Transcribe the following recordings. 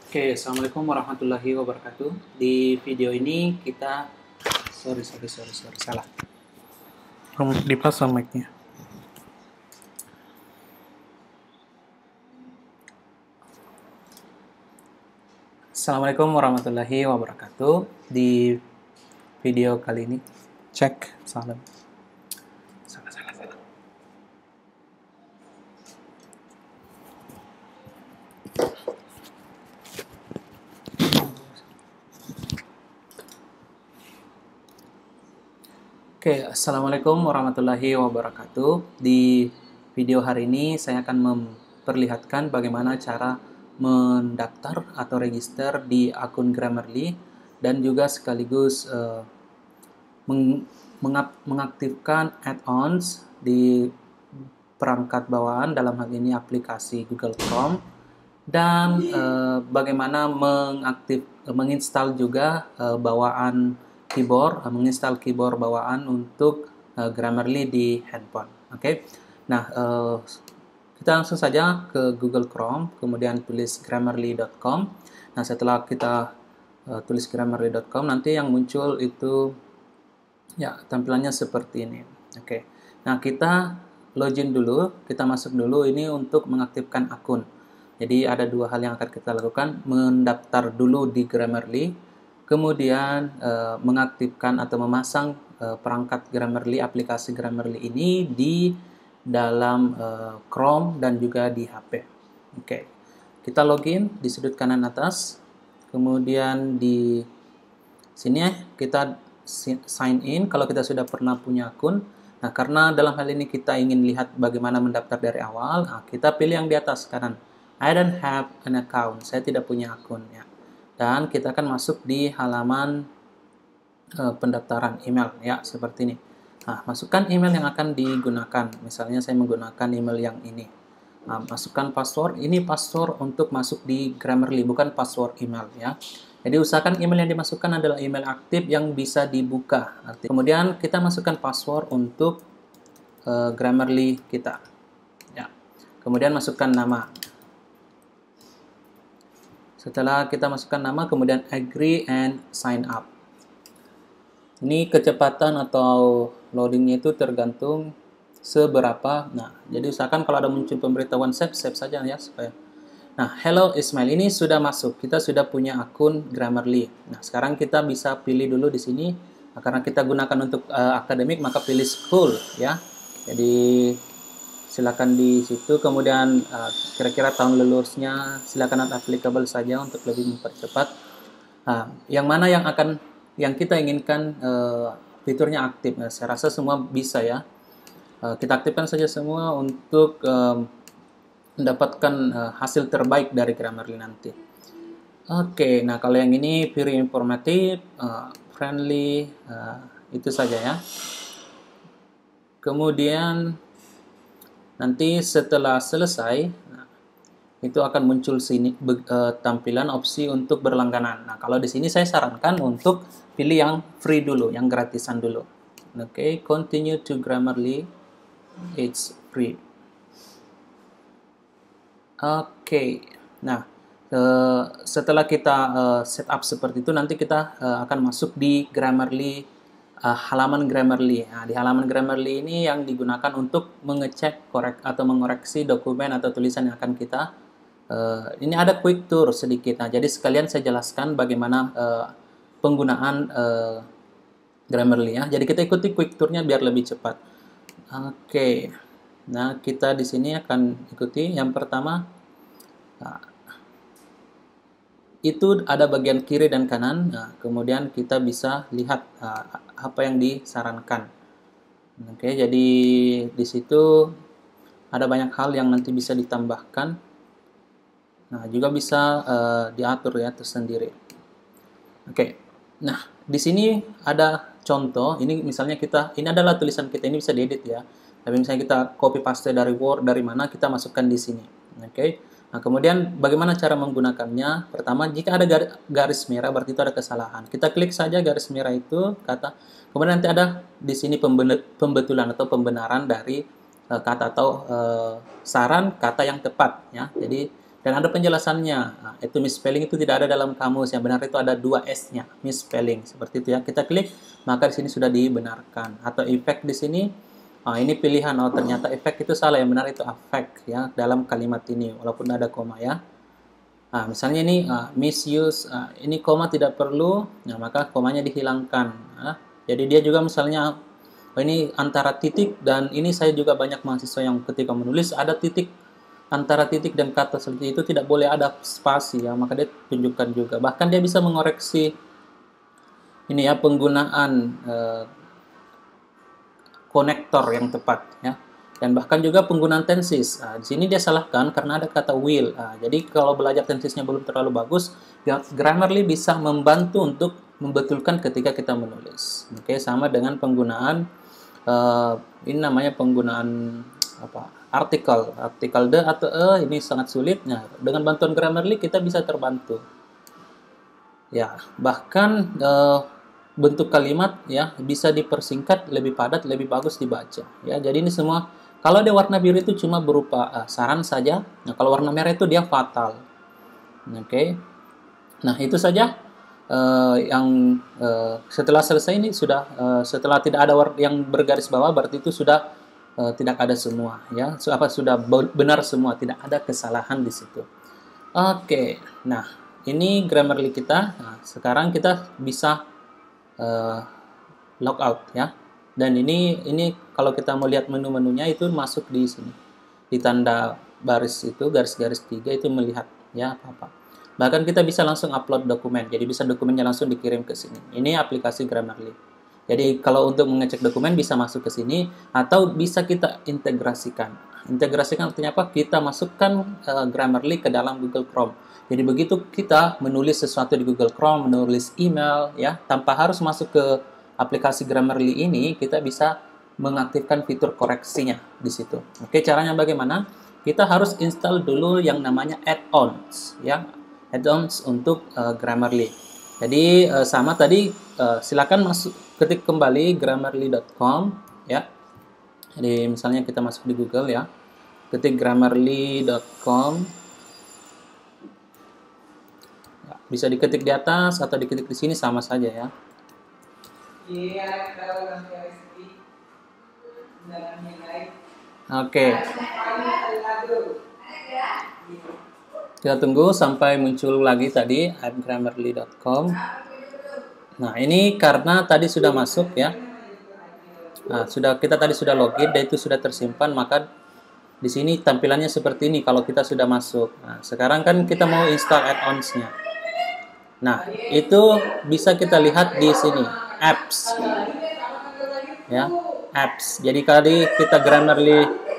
Oke, Assalamualaikum warahmatullahi wabarakatuh. Di video ini kita, sorry, salah. Dipasang mic-nya. Assalamualaikum warahmatullahi wabarakatuh. Di video kali ini, cek, salah. Oke, Assalamualaikum warahmatullahi wabarakatuh. Di video hari ini saya akan memperlihatkan bagaimana cara mendaftar atau register di akun Grammarly dan juga sekaligus mengaktifkan add-ons di perangkat bawaan, dalam hal ini aplikasi Google Chrome, dan bagaimana menginstal juga bawaan keyboard, menginstal keyboard bawaan untuk Grammarly di handphone. Oke. Nah, kita langsung saja ke Google Chrome, kemudian tulis grammarly.com. Nah, setelah kita tulis grammarly.com, nanti yang muncul itu ya tampilannya seperti ini. Oke. Nah, kita login dulu, kita masuk dulu ini untuk mengaktifkan akun. Jadi ada dua hal yang akan kita lakukan, mendaftar dulu di Grammarly, kemudian mengaktifkan atau memasang perangkat Grammarly, aplikasi Grammarly ini di dalam Chrome dan juga di HP. Oke. Kita login di sudut kanan atas, kemudian di sini kita sign in kalau kita sudah pernah punya akun. Nah, karena dalam hal ini kita ingin lihat bagaimana mendaftar dari awal, nah, kita pilih yang di atas kanan. I don't have an account. Saya tidak punya akun ya. Dan kita akan masuk di halaman pendaftaran email ya, seperti ini. Nah, masukkan email yang akan digunakan. Misalnya saya menggunakan email yang ini. Nah, masukkan password. Ini password untuk masuk di Grammarly, bukan password email ya. Jadi usahakan email yang dimasukkan adalah email aktif yang bisa dibuka. Kemudian kita masukkan password untuk Grammarly kita. Ya. Kemudian masukkan nama. Setelah kita masukkan nama, kemudian agree and sign up. Ini kecepatan atau loadingnya itu tergantung seberapa. Nah, jadi usahakan kalau ada muncul pemberitahuan save saja ya supaya. Nah, hello Ismail, ini sudah masuk. Kita sudah punya akun Grammarly. Nah, sekarang kita bisa pilih dulu di sini. Nah, karena kita gunakan untuk akademik, maka pilih school ya. Jadi silakan di situ, kemudian kira-kira tahun lulusnya silakan not applicable saja untuk lebih mempercepat. Yang mana yang kita inginkan fiturnya aktif. Nah, saya rasa semua bisa ya. Kita aktifkan saja semua untuk mendapatkan hasil terbaik dari Grammarly nanti. Oke, nah kalau yang ini very informatif, friendly, itu saja ya. Kemudian nanti setelah selesai, itu akan muncul sini tampilan opsi untuk berlangganan. Nah, kalau di sini saya sarankan untuk pilih yang free dulu, yang gratisan dulu. Oke, continue to Grammarly, it's free. Oke, nah setelah kita setup seperti itu, nanti kita akan masuk di Grammarly, halaman Grammarly. Nah, di halaman Grammarly ini yang digunakan untuk mengecek atau mengoreksi dokumen atau tulisan yang akan kita. Ini ada quick tour sedikit. Nah, jadi sekalian saya jelaskan bagaimana penggunaan Grammarly ya. Jadi kita ikuti quick tournya biar lebih cepat. Oke. Nah, kita di sini akan ikuti yang pertama. Nah, itu ada bagian kiri dan kanan. Nah, kemudian kita bisa lihat apa yang disarankan. Oke, jadi di situ ada banyak hal yang nanti bisa ditambahkan. Nah, juga bisa diatur ya tersendiri. Oke. Nah, di sini ada contoh. Ini misalnya ini adalah tulisan kita, ini bisa diedit ya. Tapi misalnya kita copy paste dari Word, dari mana kita masukkan di sini. Oke. Nah, kemudian bagaimana cara menggunakannya? Pertama, jika ada garis merah berarti itu ada kesalahan. Kita klik saja garis merah itu, kemudian nanti ada di sini pembetulan atau pembenaran dari kata atau saran kata yang tepat ya. Jadi Dan ada penjelasannya. Nah, itu misspelling itu tidak ada dalam kamus. Yang benar itu ada 2 S-nya, misspelling. Seperti itu ya. Kita klik, maka di sini sudah dibenarkan. Atau efek di sini, ini pilihan. Oh, ternyata efek itu salah. Yang benar itu affect ya dalam kalimat ini, walaupun ada koma ya. Nah, misalnya ini misuse, ini koma tidak perlu, nah maka komanya dihilangkan. Jadi dia juga misalnya ini antara titik, dan ini saya juga banyak mahasiswa yang ketika menulis ada titik, antara titik dan kata seperti itu tidak boleh ada spasi ya, maka dia tunjukkan juga. Bahkan dia bisa mengoreksi ini ya penggunaan konektor yang tepat ya. Dan bahkan juga penggunaan tenses. Di sini dia salahkan karena ada kata will. Jadi kalau belajar tensesnya belum terlalu bagus, Grammarly bisa membantu untuk membetulkan ketika kita menulis. Oke, sama dengan penggunaan ini namanya penggunaan artikel the atau ini sangat sulit. Nah, dengan bantuan Grammarly kita bisa terbantu. Ya, bahkan bentuk kalimat ya bisa dipersingkat, lebih padat, lebih bagus dibaca. Ya, jadi ini semua. Kalau dia warna biru itu cuma berupa saran saja. Nah, kalau warna merah itu dia fatal. Oke. Nah, itu saja yang setelah selesai ini sudah setelah tidak ada yang bergaris bawah berarti itu sudah tidak ada semua ya. Sudah benar semua, tidak ada kesalahan di situ. Oke. Nah, ini Grammarly kita. Nah, sekarang kita bisa logout ya. Dan ini kalau kita melihat menu-menunya itu masuk di sini. Di tanda baris itu, garis-garis 3 itu melihat ya apa-apa. Bahkan kita bisa langsung upload dokumen. Jadi bisa dokumennya langsung dikirim ke sini. Ini aplikasi Grammarly. Jadi kalau untuk mengecek dokumen bisa masuk ke sini atau bisa kita integrasikan. Integrasikan artinya apa? Kita masukkan Grammarly ke dalam Google Chrome. Jadi begitu kita menulis sesuatu di Google Chrome, menulis email ya, tanpa harus masuk ke aplikasi Grammarly ini, kita bisa mengaktifkan fitur koreksinya di situ. Oke, caranya bagaimana? Kita harus install dulu yang namanya add-ons ya. Add-ons untuk Grammarly. Jadi sama tadi silakan ketik kembali grammarly.com ya. Jadi misalnya kita masuk di Google ya. Ketik grammarly.com. Ya, bisa diketik di atas atau diketik di sini sama saja ya. Oke. Kita tunggu sampai muncul lagi tadi grammarly.com. Nah, ini karena tadi sudah masuk ya. Nah, kita tadi sudah login dan itu sudah tersimpan, maka di sini tampilannya seperti ini kalau kita sudah masuk. Nah, sekarang kan kita mau install add-ons-nya. Nah, itu bisa kita lihat di sini, apps. Ya, apps. Jadi kali kita Grammarly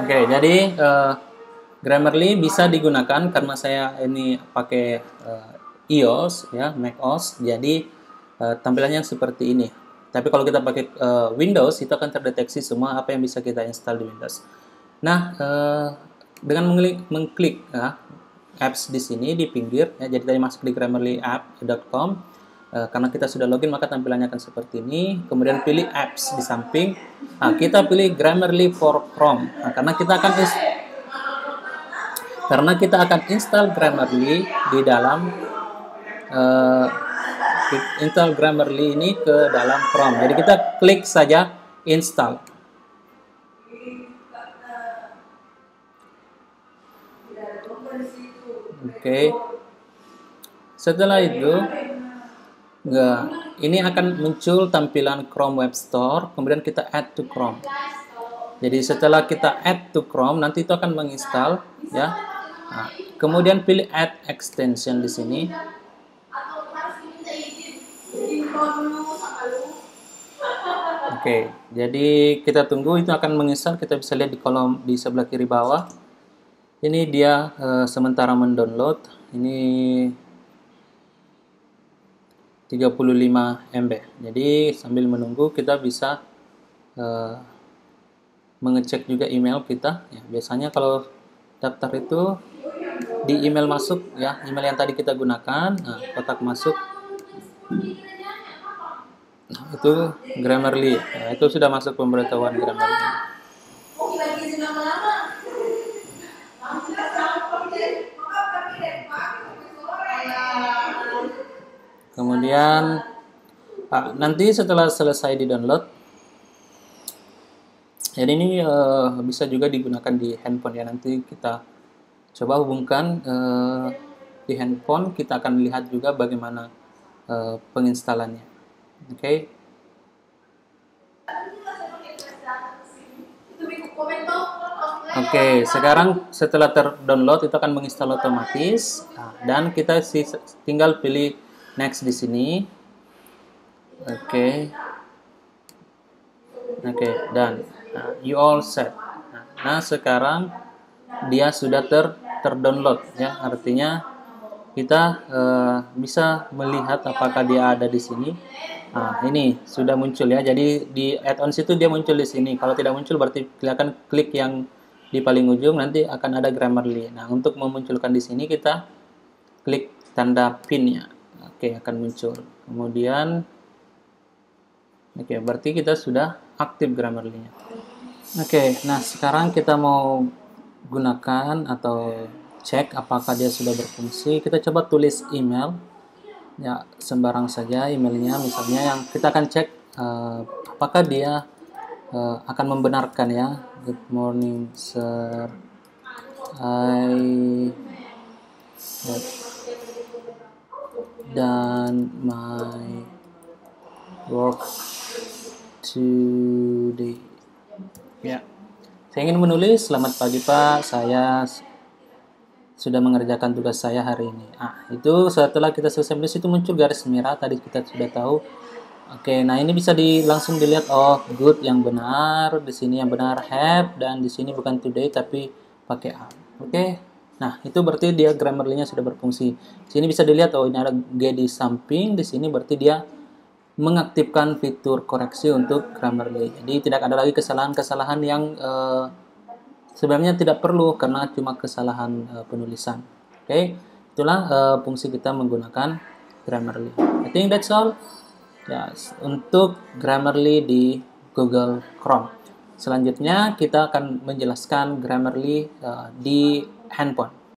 Oke, jadi Grammarly bisa digunakan karena saya ini pakai iOS ya, macOS. Jadi tampilannya seperti ini. Tapi kalau kita pakai Windows itu akan terdeteksi semua apa yang bisa kita install di Windows. Nah, dengan mengklik apps di sini di pinggir ya, jadi tadi masuk di grammarlyapp.com. Karena kita sudah login maka tampilannya akan seperti ini. Kemudian pilih apps di samping. Nah, kita pilih Grammarly for Chrome. Nah, karena kita akan install Grammarly di dalam install Grammarly ini ke dalam Chrome. Jadi kita klik saja install. Oke. Setelah itu ini akan muncul tampilan Chrome Web Store, kemudian kita add to Chrome. Jadi setelah kita add to Chrome, nanti itu akan menginstal ya. Nah, kemudian pilih add extension di sini. Oke, jadi kita tunggu itu akan menginstal. Kita bisa lihat di kolom di sebelah kiri bawah. Ini dia sementara mendownload. Ini 35 MB. Jadi sambil menunggu kita bisa mengecek juga email kita. Ya, biasanya kalau daftar itu di email masuk ya, email yang tadi kita gunakan, kotak masuk. itu Grammarly. Nah, itu sudah masuk pemberitahuan Grammarly. Kemudian nanti setelah selesai di-download, jadi ini bisa juga digunakan di handphone ya. Nanti kita coba hubungkan di handphone, kita akan lihat juga bagaimana penginstalannya. Oke. Oke, sekarang setelah terdownload itu akan menginstal otomatis. Nah, dan kita tinggal pilih next di sini. Oke. Oke, dan you all set. Nah, sekarang dia sudah terdownload ya. Artinya kita bisa melihat apakah dia ada di sini. Nah, ini sudah muncul ya. Jadi di add-ons itu dia muncul di sini. Kalau tidak muncul berarti silakan klik yang di paling ujung, nanti akan ada Grammarly. Nah, untuk memunculkan di sini kita klik tanda pin-nya. Oke, akan muncul. Kemudian oke, berarti kita sudah aktif Grammarly-nya. Oke, nah sekarang kita mau gunakan atau cek apakah dia sudah berfungsi. Kita coba tulis email. Ya, sembarang saja emailnya, misalnya yang kita akan cek apakah dia akan membenarkan ya. Good morning sir, I have done my work today. Ya, saya ingin menulis selamat pagi Pak, saya sudah mengerjakan tugas saya hari ini. Itu setelah kita selesai menulis itu muncul garis merah, tadi kita sudah tahu. Oke, nah ini bisa langsung dilihat, oh good yang benar, di sini yang benar have, dan di sini bukan today tapi pakai are. Oke, nah itu berarti dia Grammarly-nya sudah berfungsi. Di sini bisa dilihat, oh ini ada G di samping, di sini berarti dia mengaktifkan fitur koreksi untuk Grammarly. Jadi tidak ada lagi kesalahan-kesalahan yang sebenarnya tidak perlu karena cuma kesalahan penulisan. Oke, itulah fungsi kita menggunakan Grammarly. I think that's all. Yes, untuk Grammarly di Google Chrome. Selanjutnya kita akan menjelaskan Grammarly di handphone.